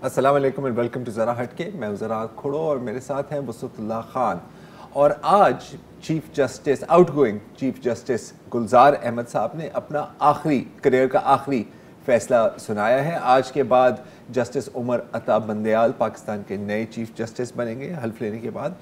अस्सलाम वालेकुम and welcome to ज़रा हटके। मैं हूं ज़रा खुड़ो और मेरे साथ हैं वसुतुल्लाह खान। और आज chief justice outgoing chief justice Gulzar Ahmed sahab ने अपना करियर का आखिरी फैसला सुनाया है। आज के बाद जस्टिस उमर अता बंदयाल पाकिस्तान के नए चीफ जस्टिस बनेंगे हल्फ लेने के बाद।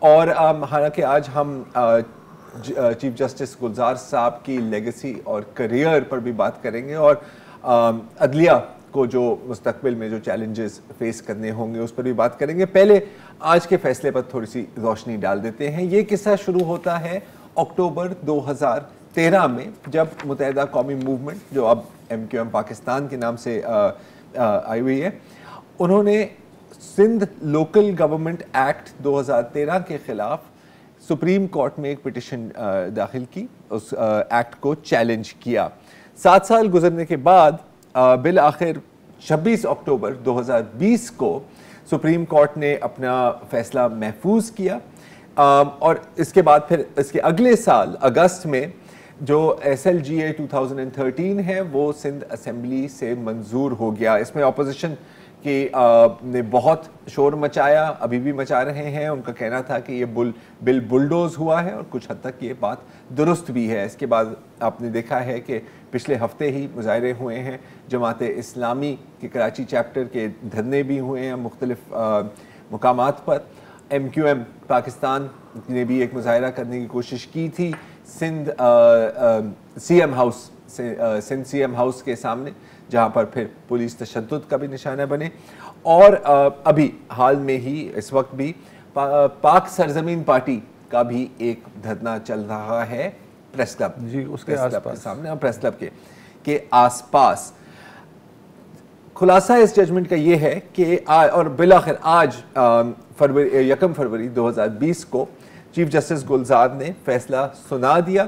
और हालांकि आज हम चीफ जस्टिस गुलजार साहब की लेगेसी और करियर पर भी बात करेंगे और अदलिया को जो मुस्तकबिल में जो चैलेंजेस फेस करने होंगे उस पर भी बात करेंगे। पहले आज के फैसले पर थोड़ी सी रोशनी डाल देते हैं। ये किस्सा शुरू होता है अक्टूबर 2013 में, जब मुत्तहिदा कौमी मूवमेंट, जो अब MQM पाकिस्तान के नाम से आई हुई है, उन्होंने सिंध लोकल गवर्नमेंट एक्ट 2013 के खिलाफ सुप्रीम कोर्ट में एक पिटिशन दाखिल की, उस एक्ट को चैलेंज किया। 7 साल गुजरने के बाद बिल आखिर 26 अक्टूबर 2020 को सुप्रीम कोर्ट ने अपना फैसला महफूज किया। और इसके बाद फिर इसके अगले साल अगस्त में जो SLGA 2013 है वो सिंध असेंबली से मंजूर हो गया। इसमें अपोजिशन के ने बहुत शोर मचाया, अभी भी मचा रहे हैं। उनका कहना था कि ये बिल बुलडोज हुआ है और कुछ हद तक ये बात दुरुस्त भी है। इसके बाद आपने देखा है कि पिछले हफ्ते ही मुजाहरे हुए हैं, जमाते इस्लामी के कराची चैप्टर के धरने भी हुए हैं मुख्तलिफ मुकामात पर। MQM पाकिस्तान ने भी एक मुजाहरा करने की कोशिश की थी सिंध CM हाउस के सामने, जहाँ पर फिर पुलिस तशद्दुद का भी निशाना बने। और अभी हाल में ही इस वक्त भी पाक सरजमीन पार्टी का भी एक धरना चल रहा है प्रेस क्लब जी, उसके आसपास के सामने और प्रेस क्लब के आसपास। खुलासा इस जजमेंट का ये है कि और बिलाखिर आज 1 फरवरी 2020 को चीफ जस्टिस गुलजार ने फैसला सुना दिया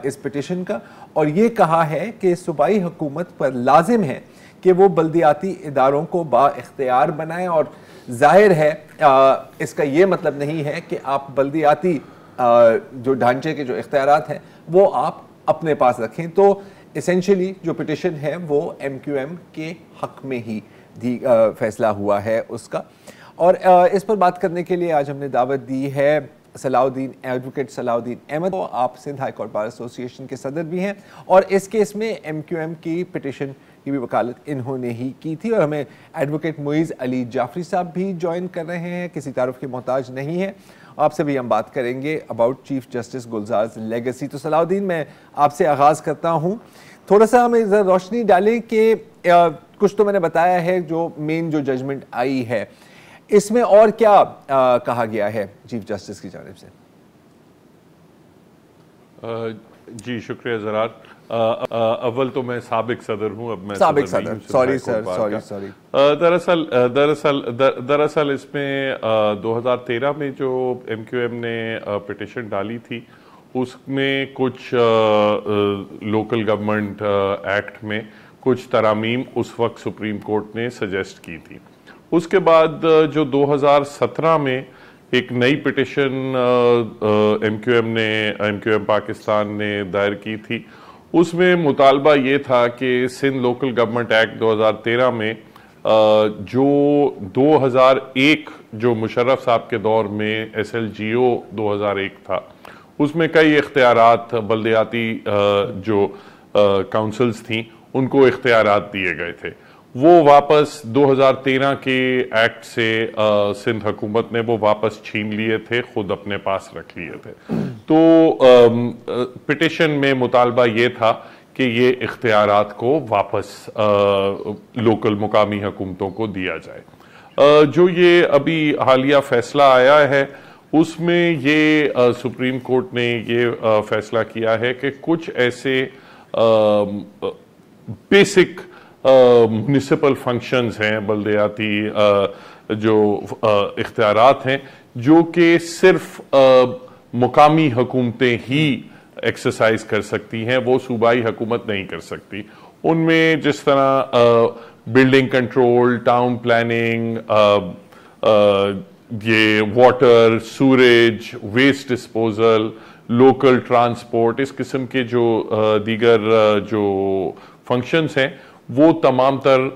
इस पिटिशन का, और ये कहा है कि सूबाई हुकूमत पर लाजिम है कि वो बल्दियाती इदारों को बाइख्तियार बनाएं। और जाहिर है इसका ये मतलब नहीं है कि आप बल्दियाती जो ढांचे के जो इख्तियारात हैं वो आप अपने पास रखें। तो एसेंशियली जो पिटिशन है वो MQM के हक में ही फैसला हुआ है उसका। और इस पर बात करने के लिए आज हमने दावत दी है एडवोकेट सलाउद्दीन अहमद। तो आप Sindh high court bar association के सदर भी हैं और इस केस में MQM की पिटिशन की भी वकालत इन्होंने ही की थी। और हमें एडवोकेट मुइज़ अली जाफरी साहब भी ज्वाइन कर रहे हैं, किसी तारुफ के मोहताज नहीं है। आपसे भी हम बात करेंगे about chief justice Gulzar legacy. तो सलाउद्दीन, मैं आपसे आगाज़ करता हूँ, थोड़ा सा हमें ज़रा रोशनी डालें कि कुछ तो मैंने बताया है जो मेन जो जजमेंट आई है, इसमें और क्या कहा गया है चीफ जस्टिस की जानिब से। जी शुक्रिया ज़रार। अव्वल तो मैं साबिक सदर हूं, अब मैं साबिक सदर, सॉरी सर। दरअसल इसमें 2013 में जो MQM ने पिटिशन डाली थी उसमें कुछ लोकल गवर्नमेंट एक्ट में कुछ तरामीम उस वक्त सुप्रीम कोर्ट ने सजेस्ट की थी। उसके बाद जो 2017 में एक नई पिटिशन MQM पाकिस्तान ने दायर की थी, उसमें मुतालबा ये था कि सिंध लोकल गवर्नमेंट एक्ट 2013 में जो 2001 जो मुशर्रफ साहब के दौर में SLGO 2001 था, उसमें कई इख्तियारात बल्दियाती जो काउंसिल्स थी उनको इख्तियारात दिए गए थे। वो वापस 2013 के एक्ट से सिंध हुकूमत ने वो वापस छीन लिए थे, खुद अपने पास रख लिए थे। तो पिटिशन में मुतालबा ये था कि ये इख्तियारात को वापस लोकल मुकामी हुकूमतों को दिया जाए। जो ये अभी हालिया फैसला आया है उसमें ये सुप्रीम कोर्ट ने ये फैसला किया है कि कुछ ऐसे बेसिक म्युनिसिपल फंक्शंस हैं, बल्दियाती जो इख्तियारात हैं, जो कि सिर्फ मुकामी हुकूमतें ही एक्सरसाइज कर सकती हैं, वो सूबाई हुकूमत नहीं कर सकती। उनमें जिस तरह बिल्डिंग कंट्रोल, टाउन प्लानिंग, ये water, sewerage, waste disposal, local transport, इस किस्म के जो दीगर जो फंक्शंस हैं वो तमाम तर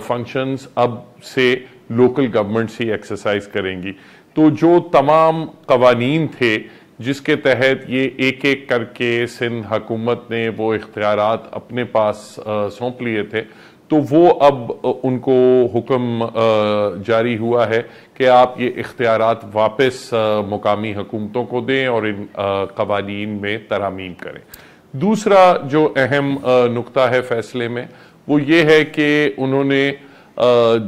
फंक्शंस अब से लोकल गवर्नमेंट्स ही एक्सरसाइज करेंगी। तो जो तमाम कवानीन थे जिसके तहत ये एक एक करके सिंध हुकूमत ने वो इख्तियारात अपने पास सौंप लिए थे, तो वो अब उनको हुक्म जारी हुआ है कि आप ये इख्तियारात वापस मुकामी हुकूमतों को दें और इन कवानीन में तरामीम करें। दूसरा जो अहम नुक्ता है फैसले में वो ये है कि उन्होंने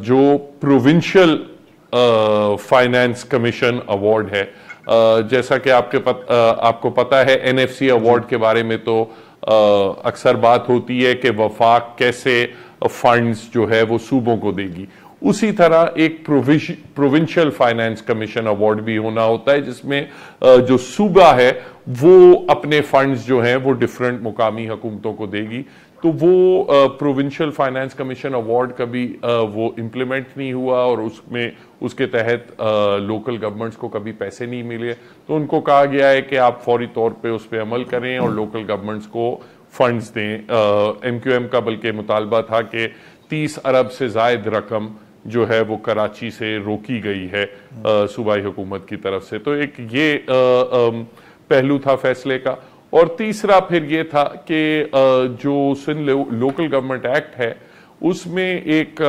जो प्रोविंशियल फाइनेंस कमीशन अवार्ड है, जैसा कि आपको पता है एनएफसी अवार्ड के बारे में तो अक्सर बात होती है कि वफाक कैसे फंड्स जो है वो सूबों को देगी, उसी तरह एक प्रोविंशियल फाइनेंस कमीशन अवार्ड भी होना होता है जिसमें जो सूबा है वो अपने फंड्स जो हैं वो डिफरेंट मुकामी हुकूमतों को देगी। तो वो प्रोविंशियल फाइनेंस कमीशन अवार्ड कभी वो इम्प्लीमेंट नहीं हुआ और उसमें उसके तहत लोकल गवर्नमेंट्स को कभी पैसे नहीं मिले, तो उनको कहा गया है कि आप फौरी तौर पे उस पर अमल करें और लोकल गवर्नमेंट्स को फंड्स दें। एमक्यूएम का बल्कि मुतालबा था कि 30 अरब से जायद रकम जो है वो कराची से रोकी गई है सूबाई हुकूमत की तरफ से। तो एक ये पहलू था फैसले का। और तीसरा फिर ये था कि जो सिंध लोकल गवर्नमेंट एक्ट है उसमें एक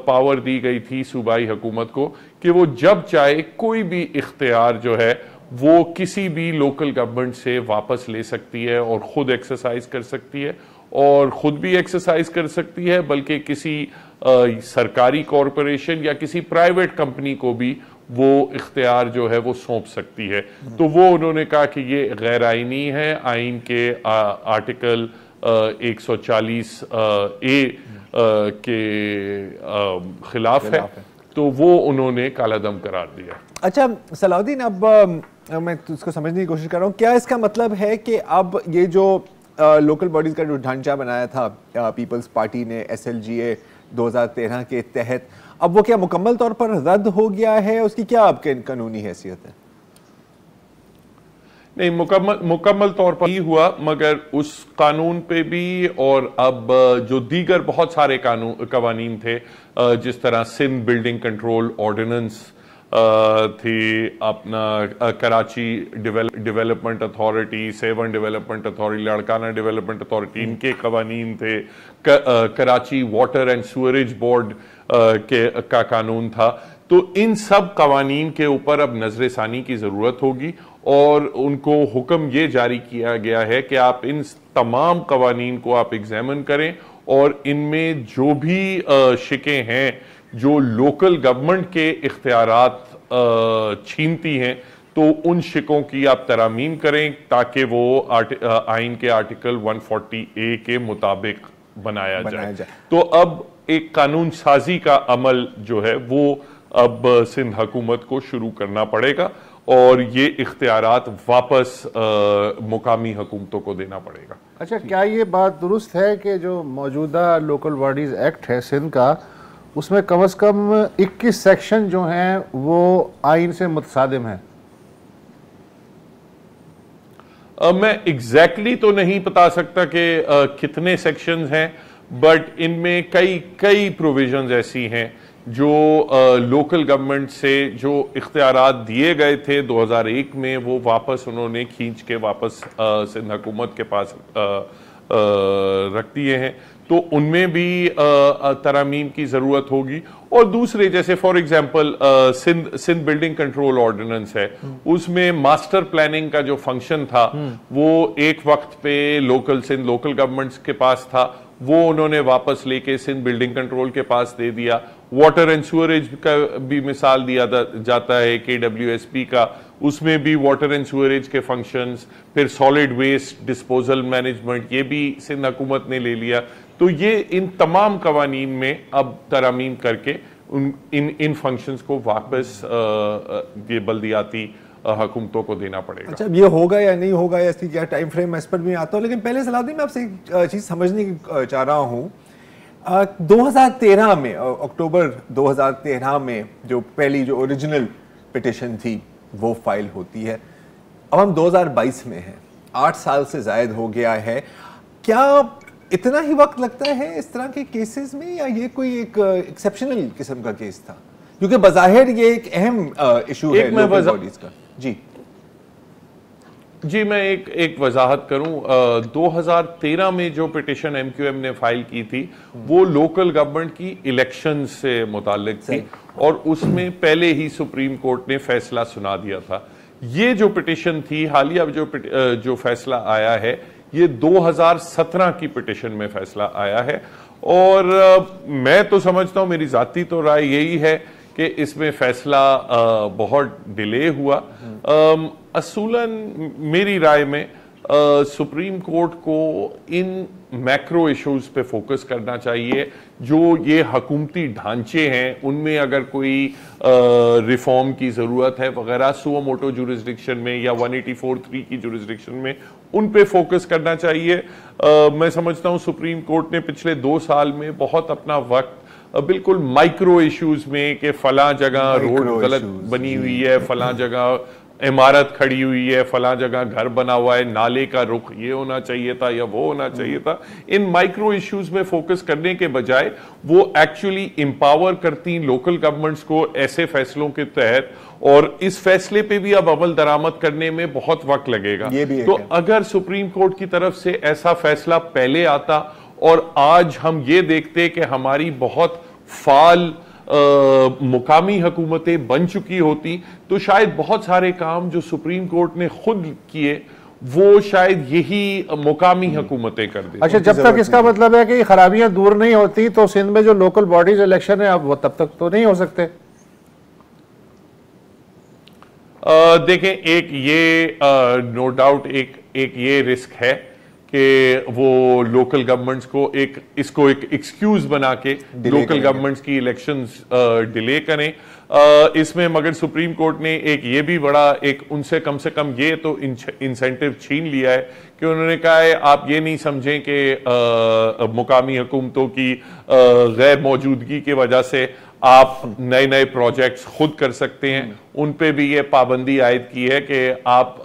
पावर दी गई थी सूबाई हुकूमत को कि वो जब चाहे कोई भी इख्तियार जो है वो किसी भी लोकल गवर्नमेंट से वापस ले सकती है और खुद एक्सरसाइज कर सकती है, और खुद भी एक्सरसाइज कर सकती है बल्कि किसी सरकारी कॉरपोरेशन या किसी प्राइवेट कंपनी को भी वो इख्तियार जो है वो सौंप सकती है। तो वो उन्होंने कहा कि ये गैर आईनी है, आइन के आर्टिकल 140 ए के खिलाफ है, तो वो उन्होंने कालादम करार दिया। अच्छा सलाउद्दीन, अब मैं इसको समझने की कोशिश कर रहा हूँ, क्या इसका मतलब है कि अब ये जो लोकल बॉडीज का जो ढांचा बनाया था पीपल्स पार्टी ने SLGA 2013 के तहत, अब वो क्या मुकम्मल तौर पर रद्द हो गया है? उसकी क्या आपके कानूनी हैसियत है? नहीं, मुकम्मल तौर पर ही हुआ, मगर उस कानून पे भी और अब जो दीगर बहुत सारे कवानीन थे जिस तरह सिंध बिल्डिंग कंट्रोल ऑर्डिनेंस थी, अपना Karachi development authority, seven development authority, Larkana development authority, इनके कवानीन थे, Karachi water and sewerage board का कानून था। तो इन सब कवानीन के ऊपर अब नजरसानी की जरूरत होगी और उनको हुक्म ये जारी किया गया है कि आप इन तमाम कवानीन को आप एग्जामिन करें और इनमें जो भी शिकें हैं जो लोकल गवर्नमेंट के इख्तियारात छीनती हैं, तो उन शिकों की आप तरामीम करें ताकि वो आइन के आर्टिकल 140A के मुताबिक बनाया जाए। तो अब एक कानून साजी का अमल जो है वो अब सिंध हुकूमत को शुरू करना पड़ेगा और ये इख्तियारात वापस मुकामी हुकूमतों को देना पड़ेगा। अच्छा, क्या ये बात दुरुस्त है कि जो मौजूदा लोकल बॉडीज एक्ट है सिंध का, उसमें कम से कम 21 सेक्शन जो हैं वो आइन से मुतसादिम हैं? मैं एग्जैक्टली तो नहीं बता सकता कि कितने सेक्शंस हैं, बट इनमें कई प्रोविजंस ऐसी हैं जो लोकल गवर्नमेंट से जो इख्तियारात दिए गए थे 2001 में, वो वापस उन्होंने खींच के वापस सिंध हुकूमत के पास रख दिए हैं। तो उनमें भी तरामीम की जरूरत होगी। और दूसरे जैसे for example Sindh building control ordinance है, उसमें मास्टर प्लानिंग का जो फंक्शन था वो एक वक्त पे सिंध लोकल गवर्नमेंट्स के पास था, वो उन्होंने वापस लेके सिंध बिल्डिंग कंट्रोल के पास दे दिया। वाटर एंड सीवरेज का भी मिसाल दिया जाता है KWSP का, उसमें भी वाटर एंड सीवरेज के फंक्शंस, फिर सॉलिड वेस्ट डिस्पोजल मैनेजमेंट, ये भी सिंध हुकूमत ने ले लिया। तो ये इन तमाम कवानीन में अब तरामीम करके इन फंक्शंस को वापस ये बल्दियाती हुकूमतों को देना पड़ेगा। अच्छा, ये होगा या नहीं होगा या इसकी क्या टाइम फ्रेम, इस पर भी आता हूँ, लेकिन पहले सलाउद्दीन मैं आपसे एक चीज़ समझने की चाह रहा हूँ। 2013 में, अक्टूबर 2013 में जो पहली जो ओरिजिनल पिटिशन थी वो फाइल होती है। अब हम 2022 में हैं, 8 साल से जायद हो गया है। क्या इतना ही वक्त लगता है इस तरह के केसेस में, या ये कोई एक एक्सेप्शनल किस्म का केस था? क्योंकि बज़ाहिर ये एक अहम इशू है लोकल बॉडीज का। जी मैं एक वजाहत करूं। 2013 में जो पिटिशन एमक्यूएम ने फाइल की थी वो लोकल गवर्नमेंट की इलेक्शन से मुताल्लिक थी, और उसमें पहले ही सुप्रीम कोर्ट ने फैसला सुना दिया था। ये जो पिटिशन थी, हालिया जो फैसला आया है, ये 2017 की पिटिशन में फैसला आया है। और मैं तो समझता हूं, मेरी जाती तो राय यही है कि इसमें फैसला बहुत डिले हुआ। असूलन मेरी राय में सुप्रीम कोर्ट को इन मैक्रो इश्यूज पे फोकस करना चाहिए। जो ये हकूमती ढांचे हैं उनमें अगर कोई रिफॉर्म की ज़रूरत है वगैरह, सुओ मोटो जुरिस्डिक्शन में या 184(3) की जुरिस्डिक्शन में उन पे फोकस करना चाहिए। मैं समझता हूँ सुप्रीम कोर्ट ने पिछले 2 साल में बहुत अपना वक्त बिल्कुल माइक्रो इश्यूज में, कि फला जगह रोड गलत बनी हुई है, फला जगह इमारत खड़ी हुई है, फला जगह घर बना हुआ है, नाले का रुख ये होना चाहिए था या वो होना चाहिए था, इन माइक्रो इश्यूज में फोकस करने के बजाय वो एक्चुअली एम्पावर करती लोकल गवर्नमेंट्स को ऐसे फैसलों के तहत। और इस फैसले पे भी अब अमल दरामद करने में बहुत वक्त लगेगा। तो अगर सुप्रीम कोर्ट की तरफ से ऐसा फैसला पहले आता और आज हम ये देखते कि हमारी बहुत फाल मुकामी हुकूमतें बन चुकी होती, तो शायद बहुत सारे काम जो सुप्रीम कोर्ट ने खुद किए वो शायद यही मुकामी हुकूमतें कर देती। अच्छा, जब तक इसका मतलब है कि खराबियां दूर नहीं होती तो सिंध में जो लोकल बॉडीज इलेक्शन है अब वो तब तक तो नहीं हो सकते। देखें, एक ये नो डाउट एक ये रिस्क है कि वो लोकल गवर्नमेंट्स को इसको एक एक्सक्यूज बना के लोकल गवर्नमेंट्स की इलेक्शंस डिले करें। इसमें मगर सुप्रीम कोर्ट ने एक ये भी बड़ा उनसे कम से कम ये तो इंसेंटिव छीन लिया है कि उन्होंने कहा है आप ये नहीं समझें कि मुकामी हुकूमतों की गैर मौजूदगी की वजह से आप नए नए प्रोजेक्ट्स खुद कर सकते हैं। उन पे भी ये पाबंदी आयद की है कि आप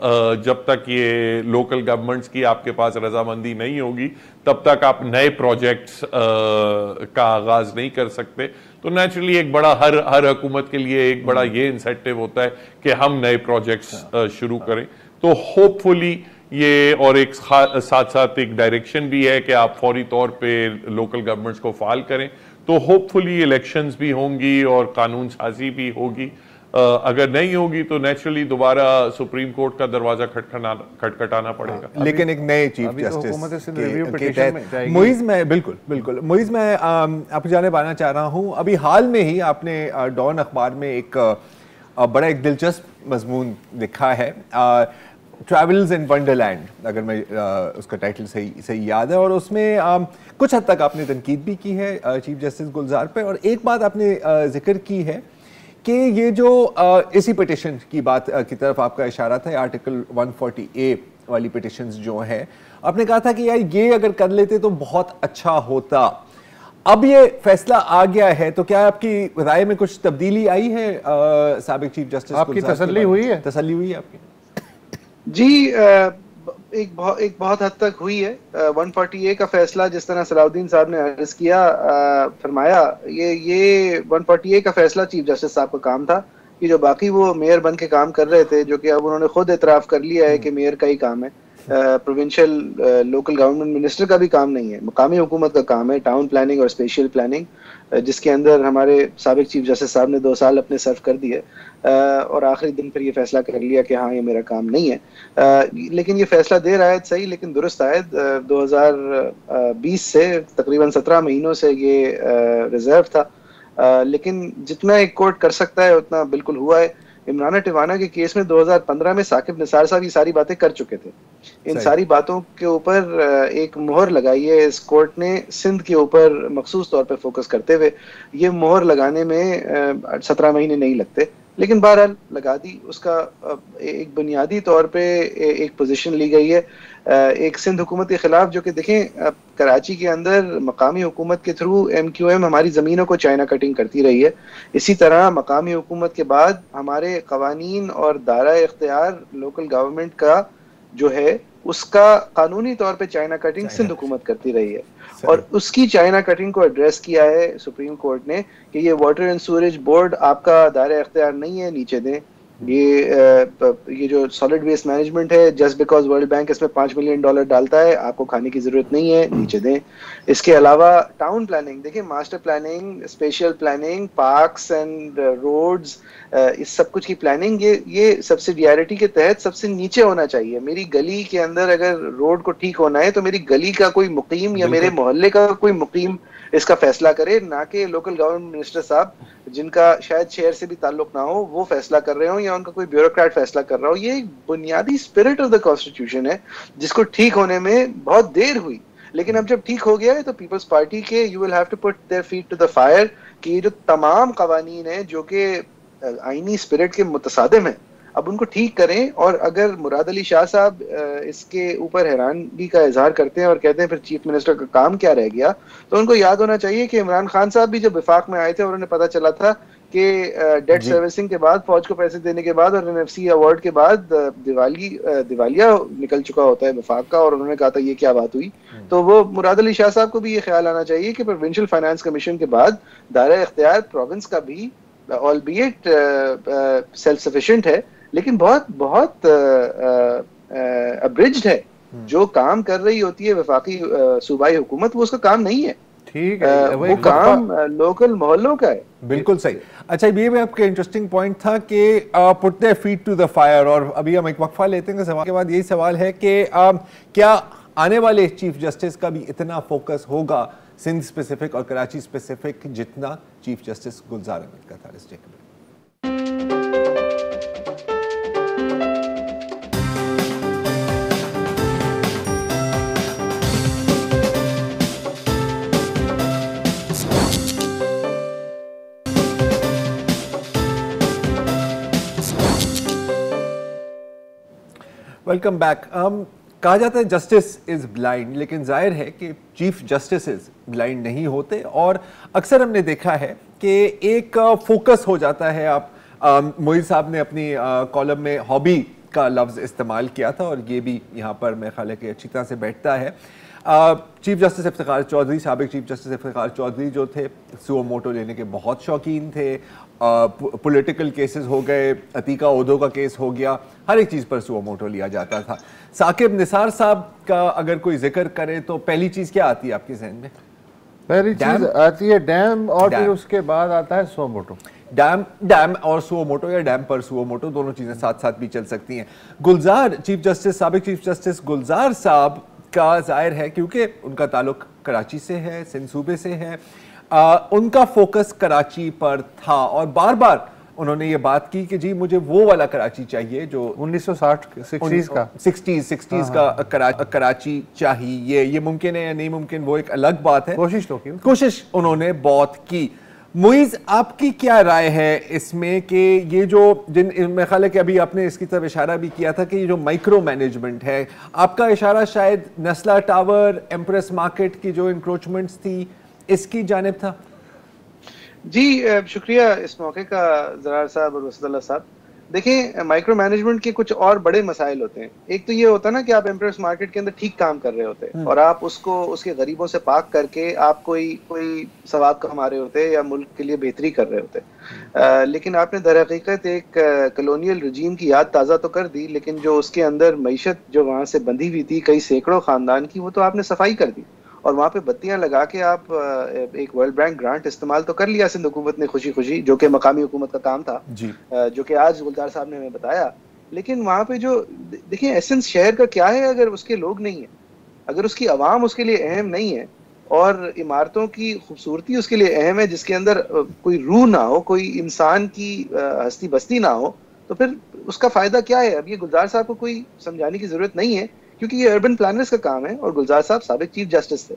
जब तक ये लोकल गवर्नमेंट्स की आपके पास रजामंदी नहीं होगी तब तक आप नए प्रोजेक्ट्स का आगाज नहीं कर सकते। तो नेचुरली एक बड़ा हर हुकूमत के लिए एक बड़ा ये इंसेंटिव होता है कि हम नए प्रोजेक्ट्स शुरू करें। तो होपफुली ये, और एक साथ साथ एक डायरेक्शन भी है कि आप फौरी तौर पे लोकल गवर्नमेंट्स को फाल करें, तो होपफुली इलेक्शंस भी होंगी और कानून साजी भी होगी। अगर नहीं होगी तो नेचुरली दोबारा सुप्रीम कोर्ट का दरवाजा खटखटाना पड़ेगा। लेकिन एक नए चीफ जस्टिस के तहत मुइज में बिल्कुल मुइज में आपकी जानिब आना चाह रहा हूं। अभी हाल में ही आपने डॉन अखबार में एक बड़ा एक दिलचस्प मजमून लिखा है, ट्रैवल्स इन वंडरलैंड, अगर मैं उसका टाइटल सही याद है, और उसमें कुछ हद तक आपने तनकीद भी की है चीफ जस्टिस गुलजार पे। और एक बात आपने जिक्र की है कि ये जो इसी पिटिशन की बात की तरफ आपका इशारा था, आर्टिकल 140A वाली पिटिशंस जो है, आपने कहा था कि यार ये अगर कर लेते तो बहुत अच्छा होता। अब ये फैसला आ गया है तो क्या आपकी राय में कुछ तब्दीली आई है साबिक चीफ जस्टिस? आपकी तसल्ली हुई है? तसल्ली हुई है आपकी? जी, एक बहुत हद तक हुई है। 140A का फैसला जिस तरह सलाउद्दीन साहब ने अर्ज किया, फरमाया, ये 140A का फैसला चीफ जस्टिस साहब का काम था कि जो बाकी वो मेयर बन के काम कर रहे थे, जो कि अब उन्होंने खुद एतराफ़ कर लिया है कि मेयर का ही काम है, प्रोविंशियल लोकल गवर्नमेंट मिनिस्टर का भी काम नहीं है, मुकामी हुकूमत का काम है टाउन प्लानिंग और स्पेशल प्लानिंग, जिसके अंदर हमारे साबिक चीफ जस्टिस साहब ने 2 साल अपने सर्व कर दिए और आखिरी दिन फिर ये फैसला कर लिया कि हाँ ये मेरा काम नहीं है। लेकिन ये फैसला देर आयद सही लेकिन दुरुस्त आयद 2020 से तकरीबन 17 महीनों से ये रिजर्व था, लेकिन जितना एक कोर्ट कर सकता है उतना बिल्कुल हुआ है। इमरान टिवाना के केस में 2015 में साकिब निसार साहब ये सारी बातें कर चुके थे। इन सारी बातों के ऊपर एक मोहर लगाई है इस कोर्ट ने सिंध के ऊपर मखसूस तौर पे फोकस करते हुए। ये मोहर लगाने में 17 महीने नहीं लगते, लेकिन बहरहाल लगा दी। उसका एक बुनियादी तौर पे एक पोजीशन ली गई है एक सिंध हुकूमत के खिलाफ, जो कि देखें कराची के अंदर मकामी हुकूमत के थ्रू MQM हमारी ज़मीनों को चाइना कटिंग करती रही है। इसी तरह मकामी हुकूमत के बाद हमारे कवानीन और दायरा इख्तियार लोकल गवर्नमेंट का जो है उसका कानूनी तौर पे चाइना कटिंग सिंध हुकूमत करती रही है, और उसकी चाइना कटिंग को एड्रेस किया है सुप्रीम कोर्ट ने कि ये वाटर एंड सूरेज बोर्ड आपका दायरा इख्तियार नहीं है, नीचे दें। ये जो सॉलिड वेस्ट मैनेजमेंट है, जस्ट बिकॉज वर्ल्ड बैंक इसमें $5 मिलियन डालता है, आपको खाने की जरूरत नहीं है, नीचे दें। इसके अलावा टाउन प्लानिंग देखिए, master planning, special planning, parks and roads, इस सब कुछ की प्लानिंग ये सब्सिडियरिटी के तहत सबसे नीचे होना चाहिए। मेरी गली के अंदर अगर रोड को ठीक होना है तो मेरी गली का कोई मुकीम या मेरे मोहल्ले का कोई मुकीम इसका फैसला करे, ना कि लोकल गवर्नमेंट मिनिस्टर साहब जिनका शायद शहर से भी ताल्लुक ना हो वो फैसला कर रहे हो, या उनका कोई ब्यूरोक्रेट फैसला कर रहा हो। ये एक बुनियादी स्पिरिट ऑफ द कॉन्स्टिट्यूशन है जिसको ठीक होने में बहुत देर हुई, लेकिन अब जब ठीक हो गया है तो पीपल्स पार्टी के you will have to put their feet to the fire कि ये जो तमाम कवानीन है जो कि आईनी स्पिरिट के मुतसादिम है, अब उनको ठीक करें। और अगर मुराद अली शाह साहब इसके ऊपर हैरानगी का इजहार करते हैं और कहते हैं फिर चीफ मिनिस्टर का काम क्या रह गया, तो उनको याद होना चाहिए कि इमरान खान साहब भी जब विफाक में आए थे और उन्हें पता चला था कि डेट सर्विसिंग के बाद, फौज को पैसे देने के बाद और एनएफसी अवार्ड के बाद दिवालिया निकल चुका होता है विफाक का, और उन्होंने कहा था ये क्या बात हुई। तो वो मुराद अली शाह साहब को भी ये ख्याल आना चाहिए कि प्रोविंशियल फाइनेंस कमीशन के बाद दायरा इख्तियार प्रोविंस का भी ऑलबीएट सेल्फ सफिशिएंट है, लेकिन बहुत बहुत अब्रिज्ड है। जो काम कर रही होती है वफाकी सूबाई हुकूमत, वो उसका काम नहीं है। ठीक है, वो काम लोकल मोहल्लों का है। बिल्कुल सही। अच्छा, ये भी आपका इंटरेस्टिंग पॉइंट था कि put their feet to the fire, और अभी हम एक वक्फा लेते हैं। सवाल के बाद यही सवाल है कि क्या आने वाले चीफ जस्टिस का भी इतना फोकस होगा सिंध स्पेसिफिक और कराची स्पेसिफिक जितना चीफ जस्टिस गुलजार अहमद का था? Let's take a break. Welcome back. कहा जाता है जस्टिस इज ब्लाइंड, लेकिन जाहिर है कि चीफ जस्टिस ब्लाइंड नहीं होते, और अक्सर हमने देखा है कि एक फोकस हो जाता है। आप मोइज साहब ने अपनी कॉलम में हॉबी का लफ्ज़ इस्तेमाल किया था, और ये भी यहाँ पर मेरे ख्याल है कि अच्छी तरह से बैठता है। चीफ जस्टिस इफ्तिखार चौधरी, साबिक चीफ जस्टिस इफ्तिखार चौधरी जो थे, सुओ मोटो लेने के बहुत शौकीन थे। पॉलिटिकल केसेस हो गए, अतीका ओदो का केस हो गया, हर एक चीज़ पर सुओ मोटो लिया जाता था। साकिब निसार साहब का अगर कोई जिक्र करे तो पहली चीज़ क्या आती है आपके जहन में? पहली चीज़ आती है डैम, और फिर उसके बाद आता है सुओ मोटो। डैम और सुओ मोटो, या डैम पर सुओ मोटो, दोनों चीज़ें साथ साथ भी चल सकती हैं। गुलजार चीफ जस्टिस, साबिक चीफ जस्टिस गुलजार साहब का जाहिर है क्योंकि उनका ताल्लुक कराची से है, सिंध सूबे से है, उनका फोकस कराची पर था, और बार बार उन्होंने ये बात की कि जी मुझे वो वाला कराची चाहिए जो 1960 का 60s का कराची चाहिए। ये मुमकिन है या नहीं मुमकिन वो एक अलग बात है, कोशिश उन्होंने बहुत की। मुइज, आपकी क्या राय है इसमें कि ये जो मेरे ख्याल है कि अभी आपने इसकी तरफ इशारा भी किया था कि ये जो माइक्रो मैनेजमेंट है, आपका इशारा शायद नस्ला टावर, एम्प्रेस मार्केट की जो इंक्रोचमेंट्स थी इसकी जानिब था? जी शुक्रिया इस मौके का ज़रार साहब और वसदुल्लाह साहब। देखें, माइक्रो मैनेजमेंट के कुछ और बड़े मसाइल होते हैं। एक तो ये होता है ना कि आप एम्प्रेस मार्केट के अंदर ठीक काम कर रहे होते हैं और आप उसको उसके गरीबों से पाक करके आप कोई सवाब कमा रहे होते हैं या मुल्क के लिए बेहतरी कर रहे होते हैं। लेकिन आपने दर हकीकत एक कॉलोनियल रजीम की याद ताज़ा तो कर दी, लेकिन जो उसके अंदर मईशत जो वहाँ से बंधी हुई थी कई सैकड़ों ख़ानदान की, वो तो आपने सफाई कर दी और वहाँ पे बत्तियां लगा के आप एक वर्ल्ड बैंक ग्रांट इस्तेमाल तो कर लिया सिंध हुकूमत ने खुशी खुशी, जो कि मकामी हुकूमत का काम था जी। जो कि आज गुलजार साहब ने हमें बताया। लेकिन वहाँ पे जो देखिए एसेंस शहर का क्या है, अगर उसके लोग नहीं है, अगर उसकी आवाम उसके लिए अहम नहीं है और इमारतों की खूबसूरती उसके लिए अहम है जिसके अंदर कोई रूह ना हो, कोई इंसान की हस्ती बस्ती ना हो, तो फिर उसका फायदा क्या है? अब ये गुलजार साहब को कोई समझाने की जरूरत नहीं है क्योंकि ये अर्बन प्लानर्स का काम है और गुलजार साहब साबिक चीफ जस्टिस थे।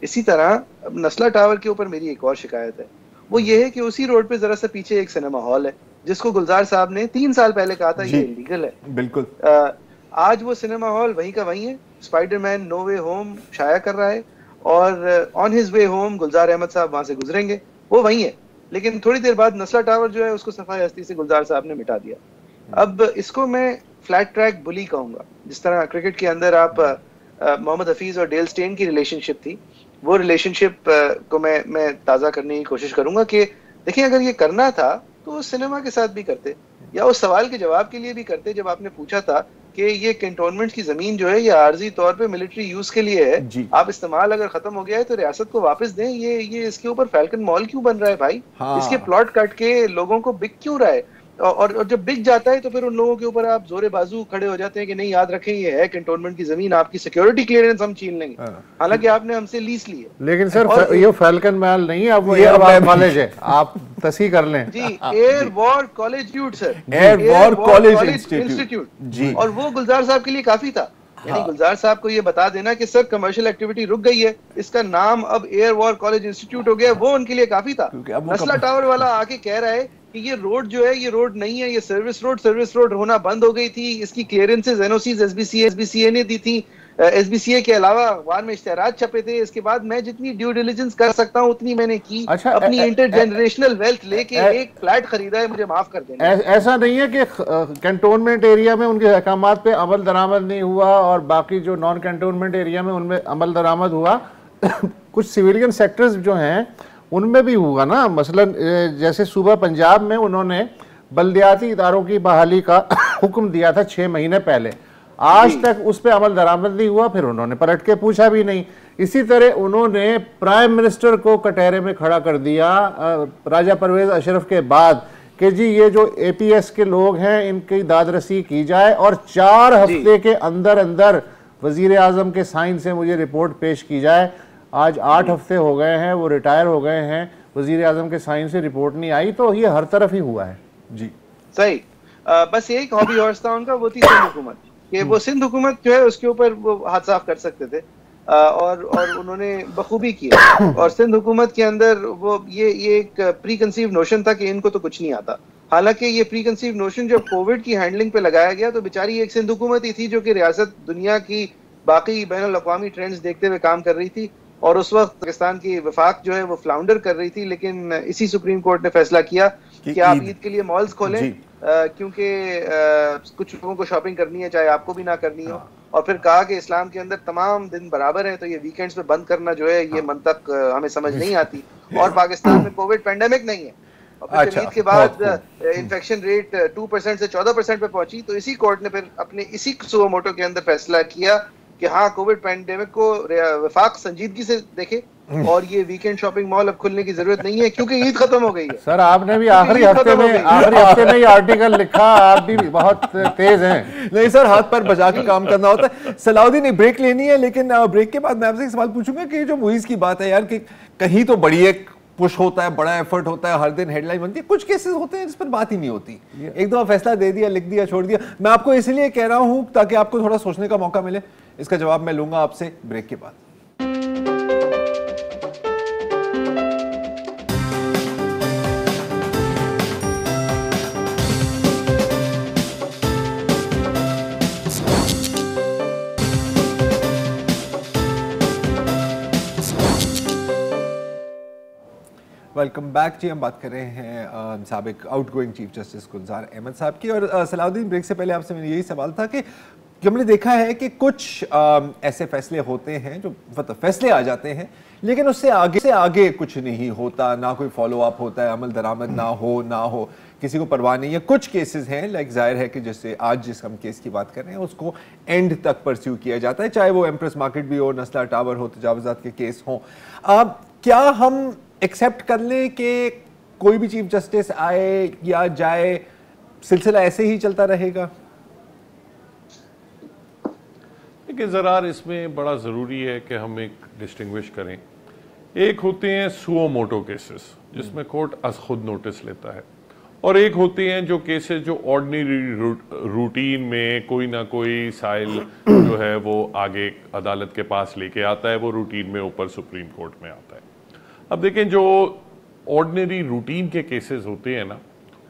इसी तरह नस्ला टावर के ऊपर मेरी एक और शिकायत है, वो ये है कि उसी रोड पे जरा सा पीछे एक सिनेमा हॉल है जिसको गुलजार साहब ने 3 साल पहले कहा था ये इलीगल है। बिल्कुल। आज वो सिनेमा हॉल वहीं का वहीं है। स्पाइडरमैन नो वे होम शाया कर रहा है और ऑन हिज वे होम गुलजार अहमद साहब वहां से गुजरेंगे, वो वहीं है। लेकिन थोड़ी देर बाद नस्ला टावर जो है उसको सफाई हस्ती से गुलजार साहब ने मिटा दिया। अब इसको मैं फ्लैट ट्रैक बुली कहूंगा। जिस तरह क्रिकेट के अंदर आप मोहम्मद हफीज और डेल स्टेन की रिलेशनशिप थी, वो रिलेशनशिप को मैं ताज़ा करने की कोशिश करूंगा कि देखिए, अगर ये करना था तो सिनेमा के साथ भी करते, या उस सवाल के जवाब के लिए भी करते जब आपने पूछा था कि ये कैंटोनमेंट की जमीन जो है ये आर्जी तौर पे मिलिट्री यूज के लिए है, आप इस्तेमाल अगर खत्म हो गया है तो रियासत को वापस दें। ये इसके ऊपर फैल्कन मॉल क्यों बन रहा है भाई? इसके प्लॉट कट के लोगों को बिक क्यों रहा है? और जब बिक जाता है तो फिर उन लोगों के ऊपर आप जोरे बाजू खड़े हो जाते हैं कि नहीं, याद रखें ये है कैंटोनमेंट की जमीन, आपकी सिक्योरिटी क्लियरंस हम छीन लेंगे, हालांकि आपने हमसे लीज ली है। लेकिन सर ये फैल्कन महल नहीं है, अब वो एयर वॉर कॉलेज है, आप तस्ही कर लें जी। Air war college sir, air war college institute ji. और वो गुलजार साहब के लिए काफी था। यानी गुलजार साहब को ये बता देना कि सर कमर्शियल एक्टिविटी रुक गई है, इसका नाम अब एयर वॉर कॉलेज इंस्टीट्यूट हो गया, वो उनके लिए काफी था। नस्ला टावर वाला आके कह रहा है कि ये रोड जो है ये रोड नहीं है, ये सर्विस रोड होना बंद हो गई थी, इसकी क्लियरेंसेस एनओसीज एसबीसीए ने दी थी। एसबीसीए के अलावा अखबार में इश्तेहारात छपे थे। इसके बाद मैं जितनी ड्यू डिलिजेंस कर सकता हूं उतनी मैंने की। अच्छा, अपनी इंटरजेनरेशनल वेल्थ लेके एक फ्लैट खरीदा है, मुझे माफ कर देना। ऐसा नहीं है कि कैंटोनमेंट एरिया में उनके अहकामात पे अमल दरामद नहीं हुआ और बाकी जो नॉन कैंटोनमेंट एरिया में उनमें अमल दरामद हुआ। कुछ सिविलियन सेक्टर्स जो हैं उनमें भी हुआ ना, मसलन जैसे सूबा पंजाब में उन्होंने बल्दियाती इदारों की बहाली का हुक्म दिया था 6 महीने पहले, आज तक उस पर अमल दरामद नहीं हुआ, फिर उन्होंने पलट के पूछा भी नहीं। इसी तरह उन्होंने प्राइम मिनिस्टर को कटहरे में खड़ा कर दिया राजा परवेज अशरफ के बाद कि जी ये जो एपीएस के लोग हैं इनकी दादरसी की जाए और 4 हफ्ते के अंदर अंदर वजीर आजम के साइन से मुझे रिपोर्ट पेश की जाए। आज 8 हफ्ते हो गए हैं, वो रिटायर हो गए हैं, वजीर आजम के साइन से रिपोर्ट नहीं आई, तो ये हर तरफ ही हुआ है जी। सही। बस एक हॉबी हॉर्स था उनका, वो थी सिंध हुकूमत, कि वो सिंध हुकूमत जो है उसके ऊपर वो हाथ साफ कर सकते थे, और उन्होंने बखूबी किया। और सिंध हुकूमत के अंदर वो ये एक प्री कंसीव नोशन था कि इनको तो कुछ नहीं आता। हालांकि ये प्री कंसीव नोशन जब कोविड की हैंडलिंग पे लगाया गया तो बेचारी एक सिंध हुकूमत ही थी जो कि रियासत दुनिया की बाकी बैनुल अक़वामी ट्रेंड्स देखते हुए काम कर रही थी, और उस वक्त पाकिस्तान की वफाक जो है वो फ्लाउंडर कर रही थी। लेकिन इसी सुप्रीम कोर्ट ने फैसला किया कि आप ईद के लिए मॉल्स खोलें, क्योंकि कुछ लोगों को शॉपिंग करनी है चाहे आपको भी ना करनी हो। और फिर कहा कि इस्लाम के अंदर तमाम दिन बराबर हैं, तो ये वीकेंड्स पे बंद करना जो है ये मंतक हमें समझ नहीं आती। और पाकिस्तान में कोविड पेंडेमिक नहीं है, और फिर ईद के बाद इन्फेक्शन रेट 2% से 14% पे पहुंची, तो इसी कोर्ट ने फिर अपने इसी सुओ मोटो के अंदर फैसला किया कि हाँ, कोविड पेंडेमिक को वफाक संजीदगी से देखे और ये वीकेंड शॉपिंग मॉल अब खुलने की जरूरत नहीं है क्योंकि ईद खत्म हो गई है। सर आपने भी आखिरी हफ्ते में ही आर्टिकल लिखा, आप भी बहुत तेज हैं। नहीं सर, हाथ पर बचा के काम करना होता है। सलाउद्दीन, एक ब्रेक लेनी है, लेकिन ब्रेक के बाद मैं आपसे एक सवाल पूछूंगा कि जो मुइज की बात है यार, कि कहीं तो बड़ी एक पुश होता है, बड़ा एफर्ट होता है, हर दिन हेडलाइन बनती है, कुछ केसेस होते हैं जिस पर बात ही नहीं होती, एक दफा फैसला दे दिया, लिख दिया, छोड़ दिया। मैं आपको इसलिए कह रहा हूं ताकि आपको थोड़ा सोचने का मौका मिले। इसका जवाब मैं लूंगा आपसे ब्रेक के बाद। वेलकम बैक जी। हम बात कर रहे हैं साबिक outgoing chief justice Gulzar Ahmed साहब की। और सलाउद्दीन, ब्रेक से पहले आपसे मेरा यही सवाल था कि हमने देखा है कि कुछ ऐसे फैसले होते हैं जो मतलब फैसले आ जाते हैं, लेकिन उससे आगे कुछ नहीं होता, ना कोई फॉलो अप होता है, अमल दरामद ना हो, किसी को परवाह नहीं है। कुछ केसेस हैं, लाइक जाहिर है कि जैसे आज जिस हम केस की बात कर रहे हैं उसको एंड तक परस्यू किया जाता है, चाहे वो एम्प्रेस मार्केट भी हो, नस्ला टावर हो, तजावुजात के केस हों। क्या हम एक्सेप्ट कर लें कि कोई भी चीफ जस्टिस आए या जाए, सिलसिला ऐसे ही चलता रहेगा? देखिए ज़रार इसमें बड़ा ज़रूरी है कि हम एक डिस्टिंग्विश करें। एक होते हैं सुओ मोटो केसेस जिसमें कोर्ट अज खुद नोटिस लेता है, और एक होते हैं जो केसेस जो ऑर्डिनरी रूटीन में कोई ना कोई साइल जो है वो आगे अदालत के पास लेके आता है, वो रूटीन में ऊपर सुप्रीम कोर्ट में आता है। अब देखें, जो ऑर्डिनरी रूटीन के केसेस होते हैं ना,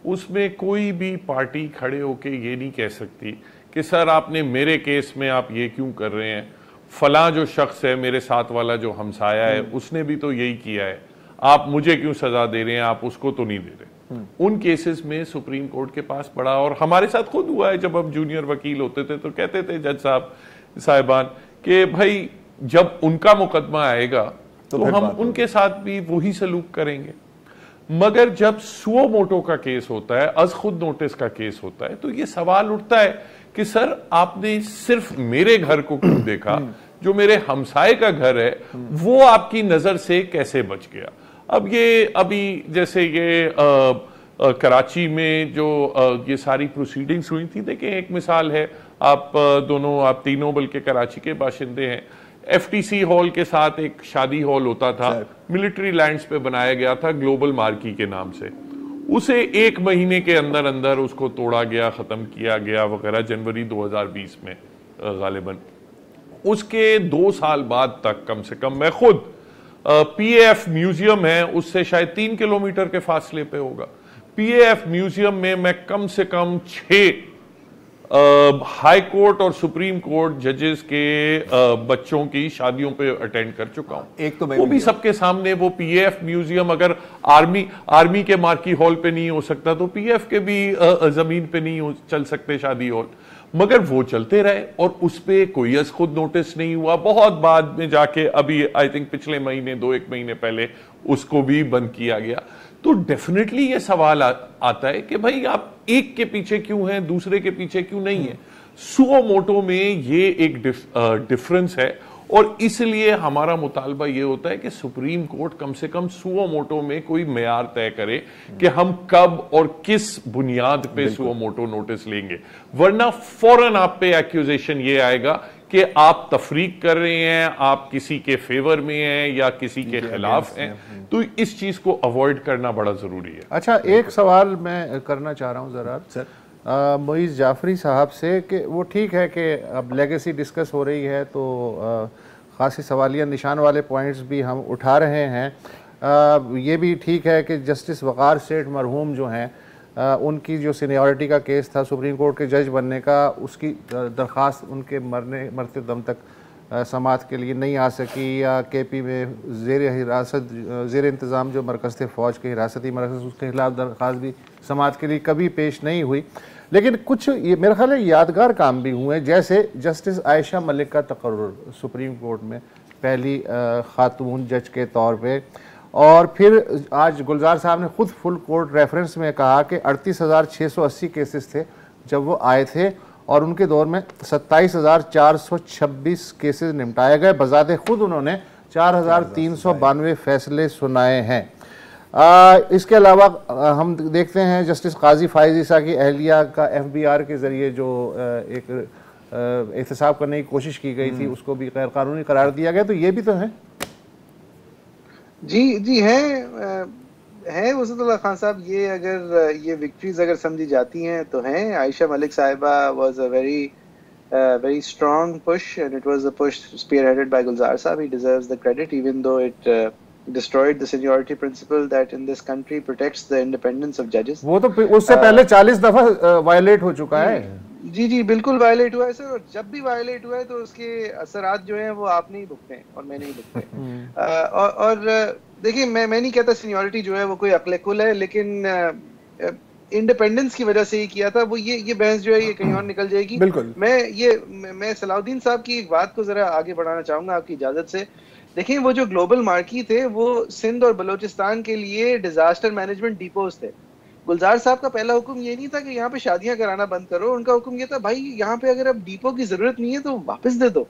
उसमें कोई भी पार्टी खड़े होके ये नहीं कह सकती कि सर आपने मेरे केस में आप ये क्यों कर रहे हैं, फलां जो शख्स है मेरे साथ वाला जो हमसाया है उसने भी तो यही किया है, आप मुझे क्यों सजा दे रहे हैं, आप उसको तो नहीं दे रहे। उन केसेस में सुप्रीम कोर्ट के पास पड़ा। और हमारे साथ खुद हुआ है, जब हम जूनियर वकील होते थे तो कहते थे जज साहब साहिबान कि भाई जब उनका मुकदमा आएगा तो हम उनके साथ भी वही सलूक करेंगे। मगर जब सुओ मोटो का केस होता है, अज खुद नोटिस का केस होता है, तो ये सवाल उठता है कि सर आपने सिर्फ मेरे घर को क्यों देखा, जो मेरे हमसाए का घर है वो आपकी नजर से कैसे बच गया। अब ये अभी जैसे ये कराची में जो ये सारी प्रोसीडिंग्स हुई थी, देखिए एक मिसाल है, आप तीनों बल्कि कराची के बाशिंदे हैं। एफटीसी हॉल के साथ एक शादी हॉल होता था, मिलिट्री लैंड्स पे बनाया गया था ग्लोबल मार्की के नाम से। उसे 1 महीने के अंदर अंदर उसको तोड़ा गया, खत्म किया गया वगैरह, जनवरी 2020 में गालिबन। उसके 2 साल बाद तक कम से कम मैं खुद पीएएफ म्यूजियम है उससे शायद 3 किलोमीटर के फासले पे होगा, पीएएफ म्यूजियम में मैं कम से कम 6 हाई कोर्ट और सुप्रीम कोर्ट जजेस के बच्चों की शादियों पे अटेंड कर चुका हूं। एक तो वो भी सबके सामने। वो पीएएफ म्यूजियम अगर आर्मी के मार्की हॉल पे नहीं हो सकता तो पीएएफ के भी जमीन पे नहीं चल सकते शादी हॉल, मगर वो चलते रहे और उस पे कोई अज खुद नोटिस नहीं हुआ। बहुत बाद में जाके अभी आई थिंक पिछले महीने 2-1 महीने पहले उसको भी बंद किया गया। तो डेफिनेटली ये सवाल आता है कि भाई आप एक के पीछे क्यों हैं, दूसरे के पीछे क्यों नहीं है। सुओ मोटो में ये एक डिफरेंस है और इसलिए हमारा मुतालबा ये होता है कि सुप्रीम कोर्ट कम से कम सुओ मोटो में कोई मेयार तय करे कि हम कब और किस बुनियाद पे सुओ मोटो नोटिस लेंगे, वरना फौरन आप पे एक्यूजेशन ये आएगा कि आप तफरीक कर रहे हैं, आप किसी के फेवर में हैं या किसी के खिलाफ हैं। तो इस चीज को अवॉइड करना बड़ा जरूरी है। अच्छा, एक सवाल मैं करना चाह रहा हूँ जरा सर मोइज जाफरी साहब से कि वो ठीक है कि अब लेगेसी डिस्कस हो रही है तो खासी सवालिया निशान वाले पॉइंट्स भी हम उठा रहे हैं। ये भी ठीक है कि जस्टिस वक़ार सेठ मरहूम जो हैं उनकी जो सीनियरिटी का केस था सुप्रीम कोर्ट के जज बनने का, उसकी दरख्वास्त उनके मरते दम तक समाअत के लिए नहीं आ सकी, या केपी में ज़ेर इंतज़ाम जो मरकज़ थे फ़ौज के हिरासती मरकज़, उसके खिलाफ दरख्वास्त भी समाअत के लिए कभी पेश नहीं हुई। लेकिन कुछ ये मेरा ख्याल है यादगार काम भी हुए, जैसे जस्टिस आयशा मलिक का तकर्रुर सुप्रीम कोर्ट में पहली खातून जज के तौर पे, और फिर आज गुलजार साहब ने खुद फुल कोर्ट रेफरेंस में कहा कि 38,680 केसेस थे जब वो आए थे और उनके दौर में 27,426 केसेस निपटाए गए। बजाते खुद उन्होंने 4,392 फैसले सुनाए हैं। इसके अलावा हम देखते हैं जस्टिस काजी फाइज ईसा की अहलिया का एफबीआर के ज़रिए जो एक एहतसाब करने की कोशिश की गई थी उसको भी गैर कानूनी करार दिया गया, तो ये भी तो है। जी है वसीउल्लाह खान साहब, ये अगर ये विक्ट्रीज अगर समझी जाती हैं तो हैं। आयशा मलिक साहिबा was a very strong push and it was a push spearheaded by Gulzar Saab. He deserves the credit even though it destroyed the seniority principle that in this country protects the independence of judges. वो तो उससे पहले 40 दफा violet हो चुका है। जी बिल्कुल violet हुआ है सर, और जब भी वायलेट हुआ है तो उसके असरात जो हैं वो आप नहीं भुगते हैं और मैं नहीं भुगते। और देखिए मैं नहीं कहता सीनियरिटी जो है वो कोई अक्ल कुल है, लेकिन इंडिपेंडेंस की वजह से ही किया था। वो ये बहस जो है ये कहीं और निकल जाएगी। बिल्कुल। मैं सलाउद्दीन साहब की एक बात को जरा आगे बढ़ाना चाहूंगा आपकी इजाजत से। देखिए वो जो ग्लोबल मार्की थे वो सिंध और बलोचिस्तान के लिए डिजास्टर मैनेजमेंट डिपोज थे। गुलजार साहब का पहला हुक्म ये नहीं था कि यहाँ पे शादियां कराना बंद करो, उनका हुक्म ये था भाई यहाँ पे अगर अब डिपो की जरूरत नहीं है तो वापस दे दो।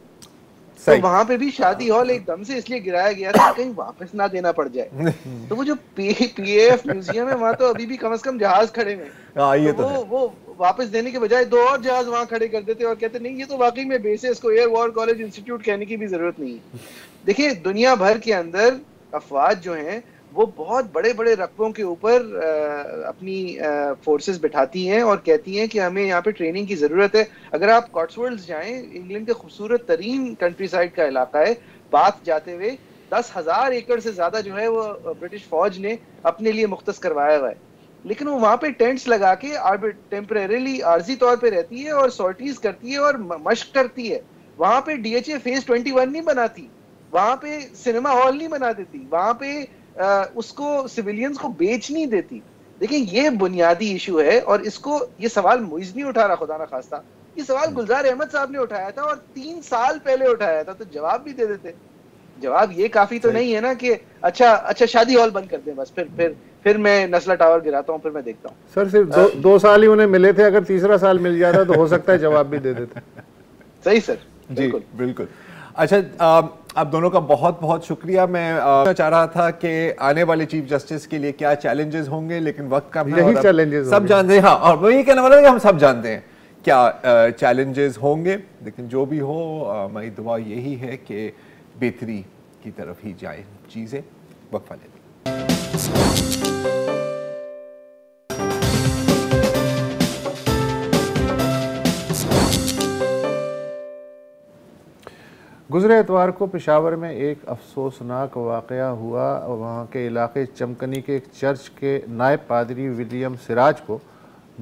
तो वहां पे भी शादी हॉल एकदम से इसलिए गिराया गया था कहीं वापस ना देना पड़ जाए। तो वो जो पीएएफ म्यूजियम है वहां तो अभी भी कम से कम जहाज खड़े हैं, तो वो वापस देने के बजाय 2 और जहाज वहां खड़े कर देते और कहते नहीं ये तो वाकई में बेस है, इसको एयर वॉर कॉलेज इंस्टीट्यूट कहने की भी जरूरत नहीं है। देखिए दुनिया भर के अंदर अफवाज जो हैं वो बहुत बड़े बड़े रकबों के ऊपर अपनी फोर्सेस बिठाती हैं और कहती हैं कि हमें यहाँ पे ट्रेनिंग की जरूरत है। अगर आप कॉट्सवोल्ड्स जाएं, इंग्लैंड के खूबसूरत तरीन कंट्री साइड का इलाका है, बाथ जाते हुए 10,000 एकड़ से ज्यादा जो है वो ब्रिटिश फौज ने अपने लिए मुख्तस करवाया हुआ है। लेकिन वो वहां पे टेंट्स लगा के टेम्परेरीली आर्जी तौर पे रहती है और सॉर्टीज करती है और मशक करती है। वहां पे डीएचए फेज 21 नहीं बनाती, वहां पे सिनेमा हॉल नहीं बना देती, वहां पे उसको सिविलियंस को बेच नहीं देती। देखिए ये बुनियादी इशू है, और इसको, ये सवाल मुइज़ नहीं उठा रहा खुदा ना खास्ता, ये सवाल गुलजार अहमद साहब ने उठाया था और 3 साल पहले उठाया था, तो जवाब भी दे देते। जवाब ये काफी तो नहीं है ना कि अच्छा शादी हॉल बंद कर दें बस, फिर मैं नस्ला टावर गिराता हूँ, फिर मैं देखता हूँ। सर सिर्फ 2 साल ही उन्हें मिले थे, अगर तीसरा साल मिल जाता तो हो सकता है जवाब भी दे देते। सही सर, जी बिल्कुल। अच्छा, आप दोनों का बहुत बहुत शुक्रिया। मैं चाह रहा था कि आने वाले चीफ जस्टिस के लिए क्या चैलेंजेस होंगे, लेकिन वक्त का भी यही चैलेंजेस सब जानते हैं। हाँ, और वो ये कहने वाला है कि हम सब जानते हैं क्या चैलेंजेस होंगे, लेकिन जो भी हो मेरी दुआ यही है कि बेहतरी की तरफ ही जाए चीज़ें। वक्फा ले गुज़रे एतवार को पेशावर में एक अफसोसनाक वाक़या हुआ। वहाँ के इलाके चमकनी के एक चर्च के नायब पादरी विलियम सिराज को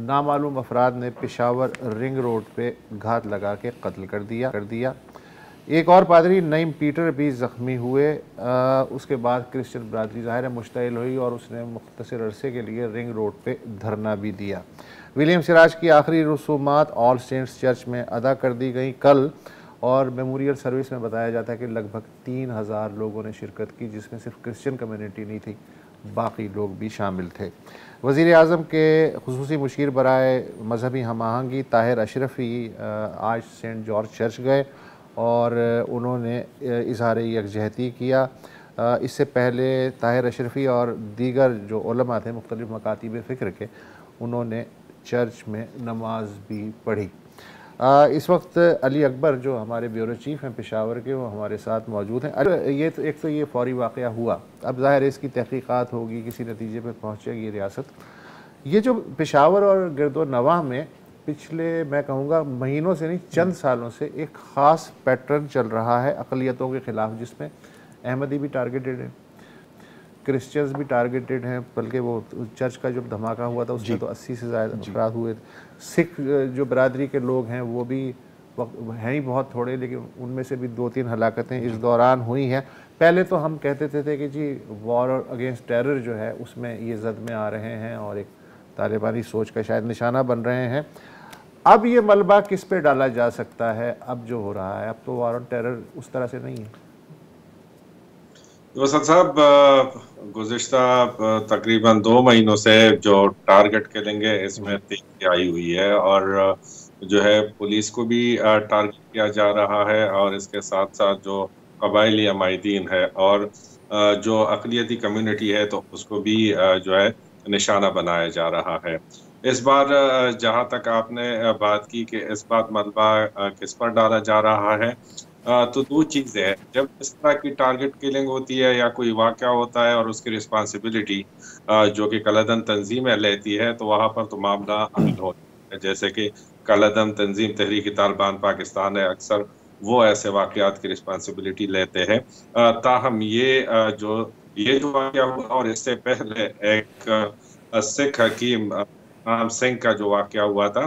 नामालूम अफराद ने पेशावर रिंग रोड पे घात लगा के कत्ल कर दिया। एक और पादरी नईम पीटर भी ज़ख्मी हुए। उसके बाद क्रिश्चियन बरादरी ज़ाहिर है मुश्तइल हुई और उसने मुख्तसर अरसे के लिए रिंग रोड पे धरना भी दिया। विलियम सिराज की आखिरी रसूमात ऑल सेंट्स चर्च में अदा कर दी गई कल, और मेमोरियल सर्विस में बताया जाता है कि लगभग 3000 लोगों ने शिरकत की, जिसमें सिर्फ क्रिश्चियन कम्युनिटी नहीं थी, बाकी लोग भी शामिल थे। वज़ीर आज़म के खुसूसी मुशीर बराए मजहबी हम आहंगी ताहिर अशरफी आज सेंट जॉर्ज चर्च गए और उन्होंने इज़हार यकजहती किया। इससे पहले ताहिर अशरफी और दीगर जो उलमा थे मुख्तलिफ़ मकातिब फ़िक्र के, उन्होंने चर्च में नमाज भी पढ़ी। इस वक्त अली अकबर जो हमारे ब्यूरो चीफ़ हैं पेशावर के, वो हमारे साथ मौजूद हैं। ये तो एक तो ये फौरी वाक़या हुआ, अब ज़ाहिर है इसकी तहक़ीक़ात होगी, किसी नतीजे पर पहुँचेगी रियासत। ये जो पेशावर और गिरदो नवाह में पिछले मैं कहूँगा महीनों से नहीं चंद सालों से एक ख़ास पैटर्न चल रहा है अक़लियतों के ख़िलाफ़, जिसमें अहमदी भी टारगेटेड है, क्रिश्चियंस भी टारगेटेड हैं, बल्कि वो चर्च का जो धमाका हुआ था उसमें तो 80 से ज़्यादा अफराद हुए थे। सिख जो बरादरी के लोग हैं वो भी हैं ही बहुत थोड़े, लेकिन उनमें से भी 2-3 हलाकतें इस दौरान हुई हैं। पहले तो हम कहते थे कि जी वॉर अगेंस्ट टेरर जो है उसमें ये जद में आ रहे हैं और एक तालिबानी सोच का शायद निशाना बन रहे हैं। अब ये मलबा किस पे डाला जा सकता है? अब जो हो रहा है, अब तो वॉर ऑन टेरर उस तरह से नहीं है। वसत साहब, गुज़िश्ता तकरीबन 2 महीनों से जो टारगेट किलिंग है इसमें तेजी आई हुई है, और जो है पुलिस को भी टारगेट किया जा रहा है, और इसके साथ साथ जो कबायली अमायदीन है और जो अक़लियती कम्युनिटी है तो उसको भी जो है निशाना बनाया जा रहा है। इस बार जहाँ तक आपने बात की कि इस बार मलबा किस पर डाला जा रहा है, तो 2 चीज़ें हैं। जब इस तरह की टारगेट किलिंग होती है या कोई वाक़या होता है और उसकी रिस्पांसिबिलिटी जो कि कलअदम तंजीमें लेती है, तो वहाँ पर तो मामला हल होता है। जैसे कि कलअदम तंजीम तहरीक तालिबान पाकिस्तान है, अक्सर वो ऐसे वाक़यात की रिस्पांसिबिलिटी लेते हैं। ताहम ये जो वाक़या हुआ और इससे पहले एक सिख हकीम राम सिंह का जो वाक़या हुआ था,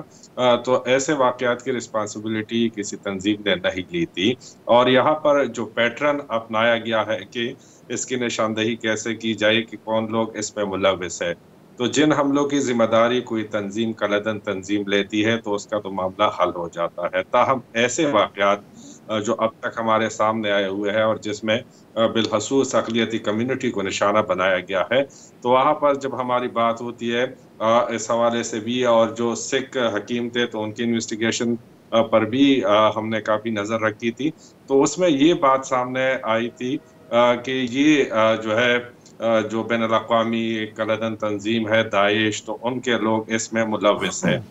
तो ऐसे वाक़यात की रिस्पांसिबिलिटी किसी तंजीम ने नहीं ली थी, और यहाँ पर जो पैटर्न अपनाया गया है कि इसकी निशानदेही कैसे की जाए कि कौन लोग इसमें मुलव्विस है। तो जिन हमलों की जिम्मेदारी कोई तंजीम कलअदम तंजीम लेती है तो उसका तो मामला हल हो जाता है। ताहम ऐसे वाक़यात जो अब तक हमारे सामने आए हुए हैं और जिसमें बिलखसूस अक़लियती कम्युनिटी को निशाना बनाया गया है, तो वहाँ पर जब हमारी बात होती है इस हवाले से भी, और जो सिख हकीम थे तो उनकी इन्वेस्टिगेशन पर भी हमने काफ़ी नज़र रखी थी, तो उसमें ये बात सामने आई थी कि ये जो है जो बैनुल-अक़वामी कलअदम तंजीम है दाइश, तो उनके लोग इसमें मुलव्विस है।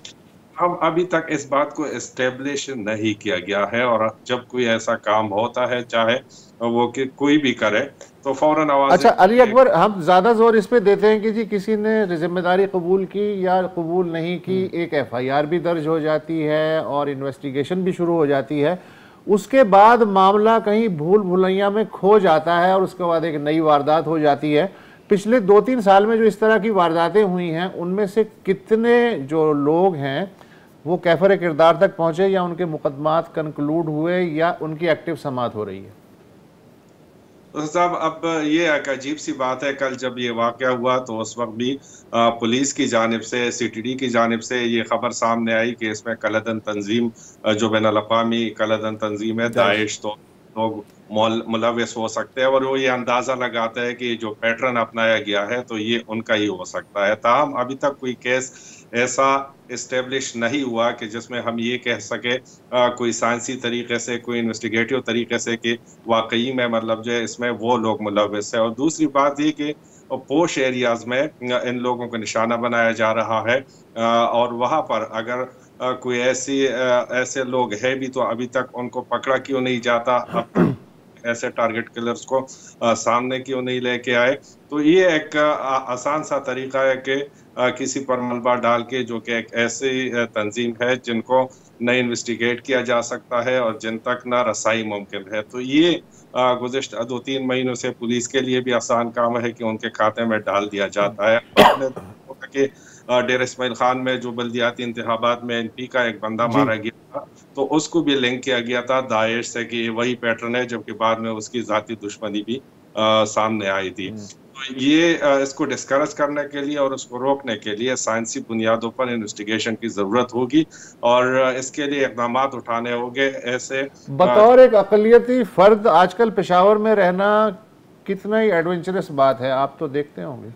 हम अभी तक इस बात को एस्टेब्लिश नहीं किया गया है, और जब कोई ऐसा काम होता है चाहे वो कि कोई भी करे तो फौरन आवाज़। अच्छा अली अकबर, हम ज़्यादा जोर इस पे देते हैं कि जी किसी ने जिम्मेदारी कबूल की या कबूल नहीं की, एक FIR भी दर्ज हो जाती है और इन्वेस्टिगेशन भी शुरू हो जाती है, उसके बाद मामला कहीं भूल भुलैया में खो जाता है और उसके बाद एक नई वारदात हो जाती है। पिछले 2-3 साल में जो इस तरह की वारदातें हुई हैं, उनमें से कितने जो लोग हैं वो कैफर किरदार तक पहुंचे, या उनके मुकदमात कंक्लूड हुए, या उनकी एक्टिव समाअत हो रही है? तो साहब अब ये एक अजीब सी बात है, कल जब ये वाकया हुआ तो उस वक्त भी पुलिस की जानिब से, सीटीडी की जानिब से ये खबर सामने आई कि इसमें कलदन तंजीम, जो बैनुल अक़वामी कलदन तंजीम है दाइश, तो लोग मुलविस हो सकते हैं और वो ये अंदाजा लगाता है कि जो पैटर्न अपनाया गया है तो ये उनका ही हो सकता है। ताहम अभी तक कोई केस ऐसा इस्टेब्लिश नहीं हुआ कि जिसमें हम ये कह सके कोई साइंसी तरीके से, कोई इन्वेस्टिगेटिव तरीके से कि वाकई में मतलब जो है इसमें वो लोग मुलविस है। और दूसरी बात ये कि पोश एरियाज में इन लोगों को निशाना बनाया जा रहा है और वहाँ पर अगर कोई ऐसे लोग हैं भी तो अभी तक उनको पकड़ा क्यों नहीं जाता, अब तक ऐसे टारगेट किलर्स को सामने क्यों नहीं लेके आए। तो ये एक आसान सा तरीका है कि किसी पर मलबा डाल के, जो कि एक ऐसी तंजीम है जिनको न इन्वेस्टिगेट किया जा सकता है और जिन तक न रसाई मुमकिन है, तो ये गुज़िश्ता 2-3 महीनों से पुलिस के लिए भी आसान काम है कि उनके खाते में डाल दिया जाता है। कि डेर इस्माइल खान में जो बल्दियाती इंतखाबात में एनपी का एक बंदा मारा गया था, तो उसको भी लिंक किया गया था दाइश से कि वही पैटर्न है, जबकि बाद में उसकी जाती दुश्मनी भी सामने आई थी। तो ये इसको डिस्करेज करने के लिए और उसको रोकने के लिए साइंसी बुनियादों पर इन्वेस्टिगेशन की जरूरत होगी और इसके लिए इकदाम उठाने होंगे। ऐसे बतौर एक अकलियती फर्द आजकल पेशावर में रहना कितना ही एडवेंचरस बात है, आप तो देखते होंगे।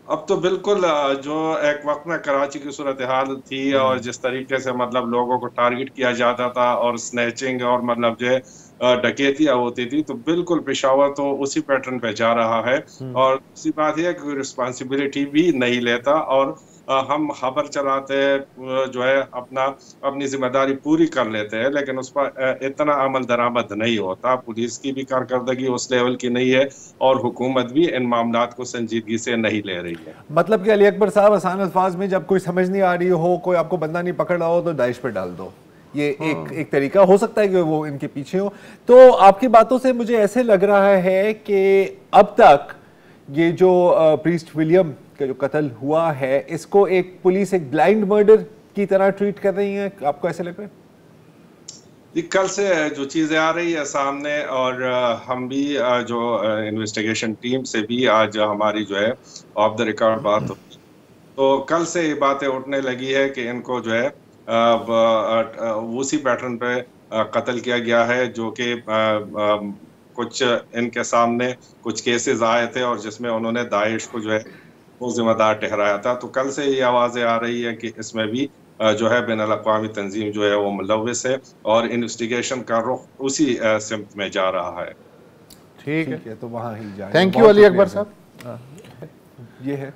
अब तो बिल्कुल जो एक वक्त में कराची की सूरत हाल थी और जिस तरीके से मतलब लोगों को टारगेट किया जाता था और स्नैचिंग और मतलब जो है डकैतियां होती थी, तो बिल्कुल पेशावर तो उसी पैटर्न पे जा रहा है। और दूसरी बात यह कि रिस्पॉन्सिबिलिटी भी नहीं लेता और हम खबर चलाते हैं, जो है अपनी जिम्मेदारी पूरी कर लेते हैं, लेकिन उस पर इतना अमल दरामद नहीं होता। पुलिस की भी कारकर्दगी उस लेवल की नहीं है और हुकूमत भी इन मामलात को संजीदगी से नहीं ले रही है। मतलब कि अली अकबर साहब, आसान अल्फाज में जब कोई समझ नहीं आ रही हो, कोई आपको बंदा नहीं पकड़ रहा हो, तो दाइश पे डाल दो। ये एक तरीका हो सकता है कि वो इनके पीछे हो। तो आपकी बातों से मुझे ऐसे लग रहा है कि अब तक ये जो प्रीस्ट विलियम का जो कत्ल हुआ है, इसको एक पुलिस एक ब्लाइंड मर्डर की तरह ट्रीट कर रही है, आपको ऐसे लग रहा है? कल से जो चीज़ें आ रही है सामने और हम भी जो इन्वेस्टिगेशन टीम से भी आज हमारी जो है ऑफ द रिकॉर्ड बात होती, तो कल से ये बातें उठने लगी है कि इनको जो है उसी पैटर्न पे कत्ल किया गया है, जो कि कुछ इनके सामने कुछ केसेस आए थे और जिसमें उन्होंने दाइश को जो है वो जिम्मेदार ठहराया था। तो कल से ये आवाज़ें आ रही है कि इसमें भी जो है बैनुल अक़वामी तंजीम जो है वो मुलविस है और इन्वेस्टिगेशन का रुख उसी सिमत में जा रहा है। ठीक है, तो वहाँ ही जाए। थैंक यू अली अकबर साहब। ये है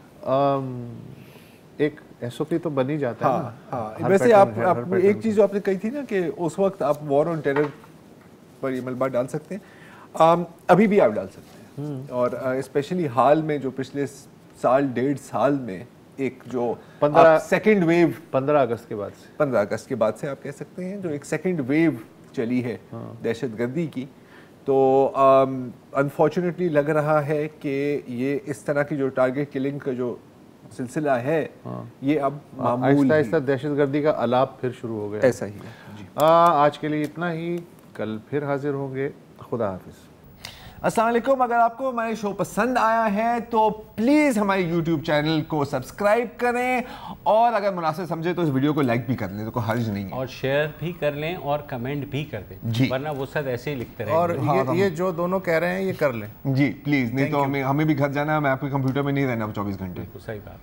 एक एसओपी तो बन ही जाता है ना। हाँ, वैसे आप एक चीज़ जो आपने कही थी ना कि उस वक्त आप वॉर ऑन टेरर पर ये मलबा डाल सकते हैं, अभी भी आप डाल सकते हैं। और स्पेशली हाल में जो पिछले साल 1.5 साल में एक जो 15 सेकेंड वेव 15 अगस्त के बाद से 15 अगस्त के बाद से आप कह सकते हैं, जो एक सेकेंड वेव चली है दहशतगर्दी की, तो अनफॉर्चुनेटली लग रहा है कि ये इस तरह की जो टारगेट किलिंग का जो सिलसिला है ये अब आहिस्ता आहिस्ता दहशतगर्दी का अलाप फिर शुरू हो गया। ऐसा ही है जी। आज के लिए इतना ही, कल फिर हाजिर होंगे। खुदा हाफिज़। अस्सलाम वालेकुम। अगर आपको हमारे शो पसंद आया है तो प्लीज़ हमारे YouTube चैनल को सब्सक्राइब करें और अगर मुनासिब समझे तो इस वीडियो को लाइक भी कर लें, तो कोई हर्ज नहीं है, और शेयर भी कर लें और कमेंट भी कर दें, वरना वो सब ऐसे ही लिखते रहेंगे। और ये जो दोनों कह रहे हैं ये कर लें जी प्लीज़, नहीं तो हमें भी घर जाना है, मैं आपके कंप्यूटर में नहीं रहना 24 घंटे। सही बात।